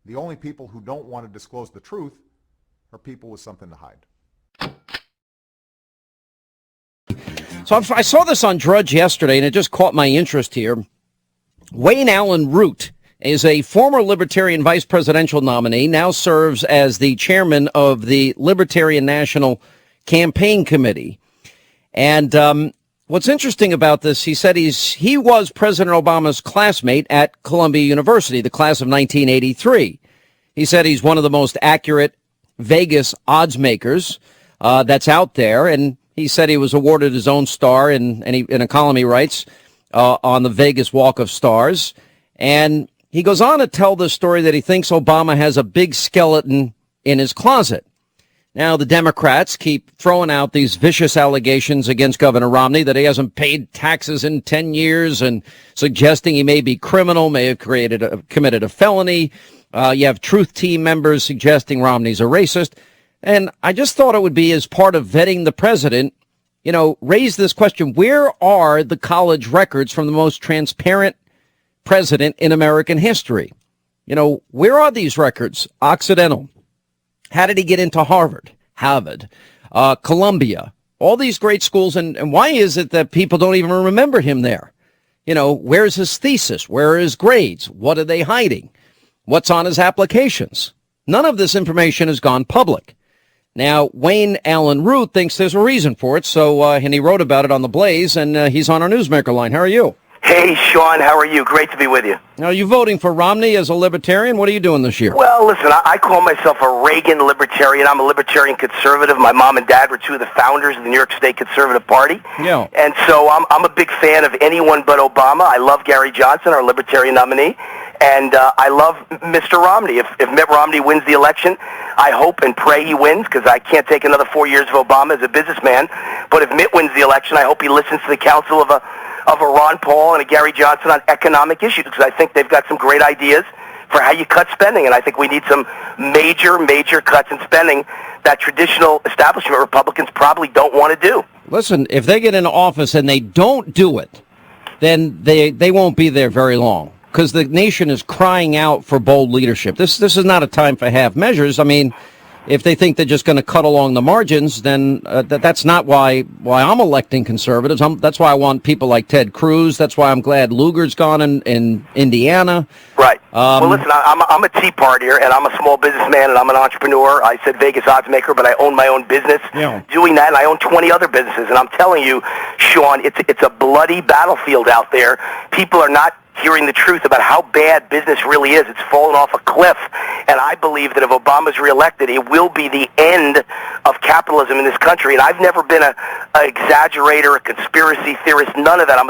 The only people who don't want to disclose the truth are people with something to hide. So I saw this on Drudge yesterday, and it just caught my interest here. Wayne Allen Root is a former Libertarian vice presidential nominee, now serves as the chairman of the Libertarian National Campaign Committee. And what's interesting about this, he said he was President Obama's classmate at Columbia University, the class of 1983. He said he's one of the most accurate Vegas odds makers that's out there, and he said he was awarded his own star in a column he writes on the Vegas Walk of Stars. And he goes on to tell the story that he thinks Obama has a big skeleton in his closet. Now, the Democrats keep throwing out these vicious allegations against Governor Romney that he hasn't paid taxes in 10 years and suggesting he may be criminal, may have committed a felony. You have Truth Team members suggesting Romney's a racist. And I just thought it would be, as part of vetting the president, raise this question: where are the college records from the most transparent president in American history? Where are these records? Occidental. How did he get into Harvard, Columbia, all these great schools? And why is it that people don't even remember him there? Where's his thesis? Where are his grades? What are they hiding? What's on his applications? None of this information has gone public. Now, Wayne Allen Root thinks there's a reason for it, and he wrote about it on The Blaze, and he's on our Newsmaker line. How are you? Hey, Sean, how are you? Great to be with you. Are you voting for Romney as a libertarian? What are you doing this year? Well, listen, I call myself a Reagan libertarian. I'm a libertarian conservative. My mom and dad were two of the founders of the New York State Conservative Party. Yeah. And so I'm a big fan of anyone but Obama. I love Gary Johnson, our libertarian nominee. And I love Mr. Romney. If Mitt Romney wins the election, I hope and pray he wins, because I can't take another 4 years of Obama as a businessman. But if Mitt wins the election, I hope he listens to the counsel of a Ron Paul and a Gary Johnson on economic issues, because I think they've got some great ideas for how you cut spending. And I think we need some major cuts in spending that traditional establishment Republicans probably don't want to do. Listen, if they get into office and they don't do it, then they won't be there very long, because the nation is crying out for bold leadership. This is not a time for half measures. I mean, if they think they're just going to cut along the margins, then that's not why I'm electing conservatives. That's why I want people like Ted Cruz. That's why I'm glad Lugar's gone in Indiana. Right. Well, listen, I'm a Tea Partier, and I'm a small businessman, and I'm an entrepreneur. I said Vegas odds maker, but I own my own business doing that, and I own 20 other businesses. And I'm telling you, Sean, it's a bloody battlefield out there. People are not hearing the truth about how bad business really is. It's fallen off a cliff. And I believe that if Obama's reelected, it will be the end of capitalism in this country. And I've never been an exaggerator, a conspiracy theorist, none of that.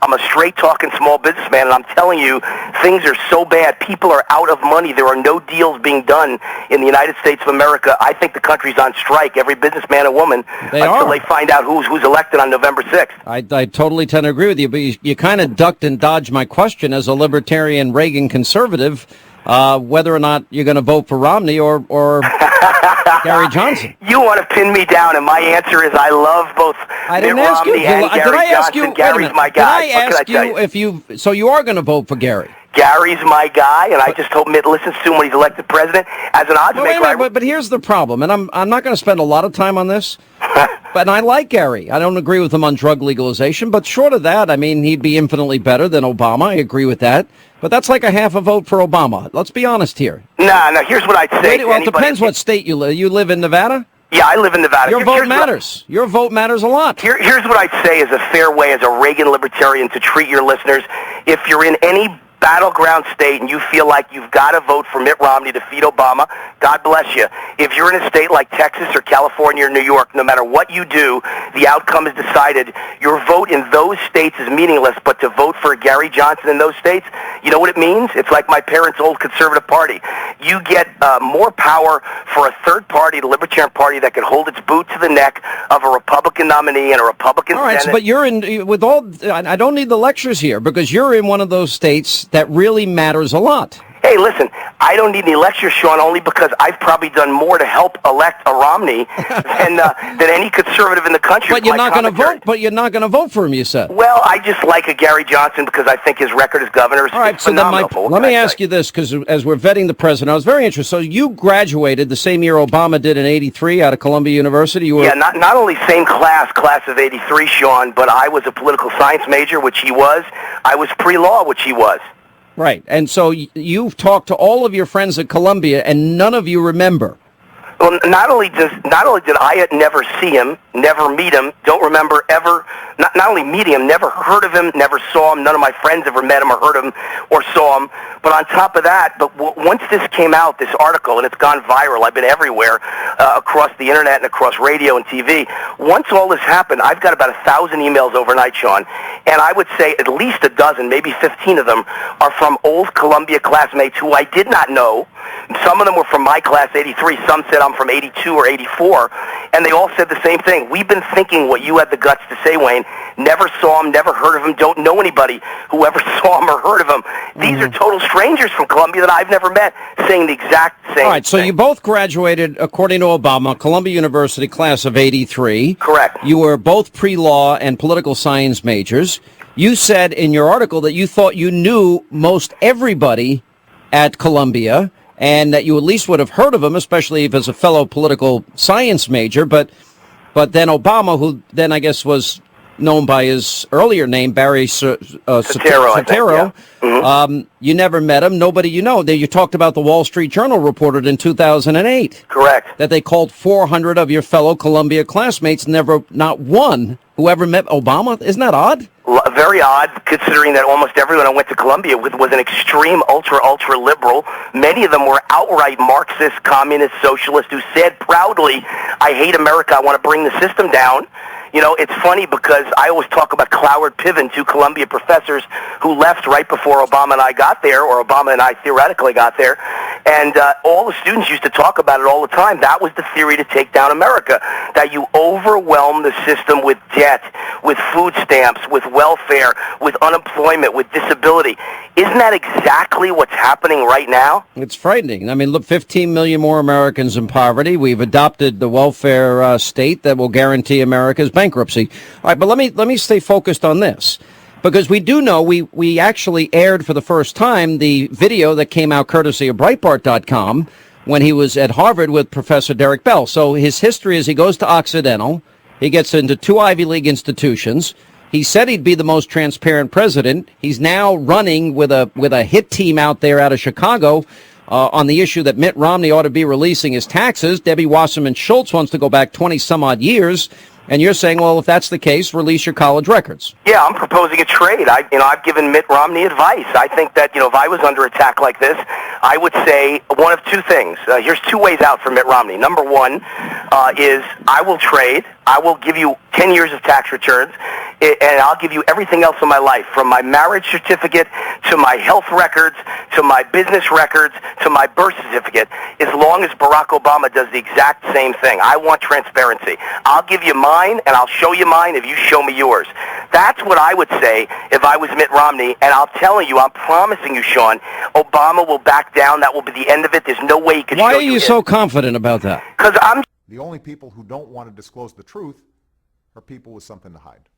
I'm a straight-talking small businessman, and I'm telling you, things are so bad. People are out of money. There are no deals being done in the United States of America. I think the country's on strike, every businessman and woman, until they find out who's elected on November 6th. I totally tend to agree with you, but you kind of ducked and dodged my question as a libertarian Reagan conservative, whether or not you're going to vote for Romney or Gary Johnson. You want to pin me down, and my answer is I love both Mitt Romney and Gary Johnson. Gary's my guy. Did I ask you if you are going to vote for Gary? Gary's my guy, and I just hope Mitt listens to him when he's elected president. As an odds maker, but here's the problem, and I'm not going to spend a lot of time on this. But I like Gary. I don't agree with him on drug legalization, but short of that, I mean, he'd be infinitely better than Obama. I agree with that. But that's like a half a vote for Obama. Let's be honest here. No, here's what I'd say. Well, it depends what state you live. You live in Nevada? Yeah, I live in Nevada. Your vote matters. Your vote matters a lot. Here's what I'd say is a fair way as a Reagan libertarian to treat your listeners. If you're in any battleground state and you feel like you've got to vote for Mitt Romney to defeat Obama, God bless you. If you're in a state like Texas or California or New York, no matter what you do, the outcome is decided. Your vote in those states is meaningless, but to vote for Gary Johnson in those states, you know what it means? It's like my parents' old conservative party. You get more power for a third party, the Libertarian Party, that can hold its boot to the neck of a Republican nominee and a Republican Senate. All right, but you're in, I don't need the lectures here, because you're in one of those states that really matters a lot. Hey, listen, I don't need any lecture, Sean, only because I've probably done more to help elect a Romney than any conservative in the country. But you're not going to vote. But you're not going to vote for him, you said. Well, I just like a Gary Johnson because I think his record as governor is phenomenal. So then let me ask you this, because as we're vetting the president, I was very interested. So you graduated the same year Obama did in '83 out of Columbia University. Yeah, not only same class of '83, Sean, but I was a political science major, which he was. I was pre-law, which he was. Right, and so you've talked to all of your friends at Columbia, and none of you remember. Well, not only did I never see him, never meet him, don't remember ever, not only meeting him, never heard of him, never saw him, none of my friends ever met him or heard him or saw him, but on top of that, once this came out, this article, and it's gone viral, I've been everywhere, across the internet and across radio and TV, once all this happened, I've got about 1,000 emails overnight, Sean, and I would say at least a dozen, maybe 15 of them, are from old Columbia classmates who I did not know. Some of them were from my class, '83. Some said I'm from '82 or '84, and they all said the same thing. We've been thinking what you had the guts to say, Wayne. Never saw him, never heard of him, don't know anybody who ever saw him or heard of him. These are total strangers from Columbia that I've never met saying the exact same thing. All right, so you both graduated, according to Obama, Columbia University class of '83. Correct. You were both pre-law and political science majors. You said in your article that you thought you knew most everybody at Columbia, and that you at least would have heard of him, especially if as a fellow political science major. But then Obama, who then I guess was known by his earlier name, Barry Soetoro, you never met him. Nobody you know. You talked about the Wall Street Journal reported in 2008. Correct. That they called 400 of your fellow Columbia classmates, not one who ever met Obama. Isn't that odd? Very odd, considering that almost everyone I went to Columbia with was an extreme ultra liberal. Many of them were outright Marxist, communist, socialist who said proudly, I hate America, I want to bring the system down. You know, it's funny because I always talk about Cloward Piven, two Columbia professors who left right before Obama and I got there, or Obama and I theoretically got there, and all the students used to talk about it all the time. That was the theory to take down America, that you overwhelm the system with debt, with food stamps, with welfare, with unemployment, with disability. Isn't that exactly what's happening right now? It's frightening. I mean, look, 15 million more Americans in poverty. We've adopted the welfare state that will guarantee America's bankruptcy. All right, but let me stay focused on this, because we do know we actually aired for the first time the video that came out courtesy of Breitbart.com when he was at Harvard with Professor Derek Bell. So his history is he goes to Occidental, he gets into 2 Ivy League institutions. He said he'd be the most transparent president. He's now running with a hit team out there out of Chicago on the issue that Mitt Romney ought to be releasing his taxes. Debbie Wasserman Schultz wants to go back 20 some odd years. And you're saying, well, if that's the case, release your college records. Yeah, I'm proposing a trade. I've given Mitt Romney advice. I think that, if I was under attack like this, I would say one of two things. Here's 2 ways out for Mitt Romney. Number one is I will trade. I will give you 10 years of tax returns, and I'll give you everything else in my life, from my marriage certificate to my health records to my business records to my birth certificate, as long as Barack Obama does the exact same thing. I want transparency. I'll give you mine, and I'll show you mine if you show me yours. That's what I would say if I was Mitt Romney, and I'm telling you, I'm promising you, Sean, Obama will back down. That will be the end of it. There's no way he can show you. Why are you so confident about that? Because The only people who don't want to disclose the truth are people with something to hide.